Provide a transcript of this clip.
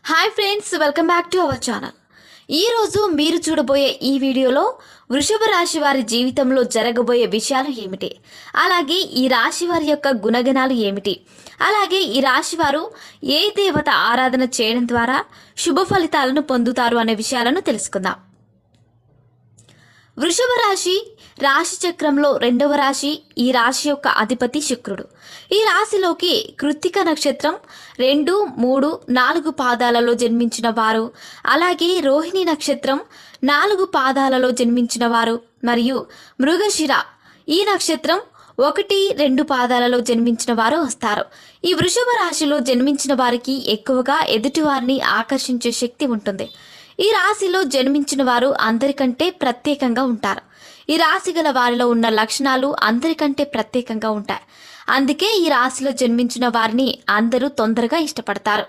Hi friends, welcome back to our channel. ఈరోజు మీరు చూడబోయే ఈ వీడియోలో వృషభ రాశి వారి జీవితంలో జరగబోయే విషయాలు ఏమిటి, అలాగే ఈ రాశి వారి యొక్క గుణగణాలు ఏమిటి, అలాగే ఈ రాశి వారు ఏ దేవత ఆరాధన చేయడం ద్వారా శుభ ఫలితాలను పొందుతారు అనే విషయాలను తెలుసుకుందాం. వృషభ రాశి రాశి చక్రంలో రెండవ రాశి. ఈ రాశి యొక్క అధిపతి శుక్రుడు. ఈ రాశిలోకి కృత్తిక నక్షత్రం 2, 3, 4 పాదాలలో జన్మించిన వారు, అలాగే రోహిణి నక్షత్రం 4 పాదాలలో జన్మించిన వారు, మరియు మృగశిర ఈ నక్షత్రం 1, 2 పాదాలలో జన్మించిన వారు వస్తారు. ఈ వృషభ రాశిలో జన్మించిన వారికి ఎక్కువగా ఎదుటివారిని ఆకర్షించే శక్తి ఉంటుంది. ఈ రాశిలో జన్మించిన వారు అందరికంటే ప్రత్యేకంగా ఉంటారు. ఈ రాశి గల వారిలో ఉన్న లక్షణాలు అందరికంటే ప్రత్యేకంగా ఉంటాయి. అందుకే ఈ రాశిలో జన్మించిన వారిని అందరూ తొందరగా ఇష్టపడతారు.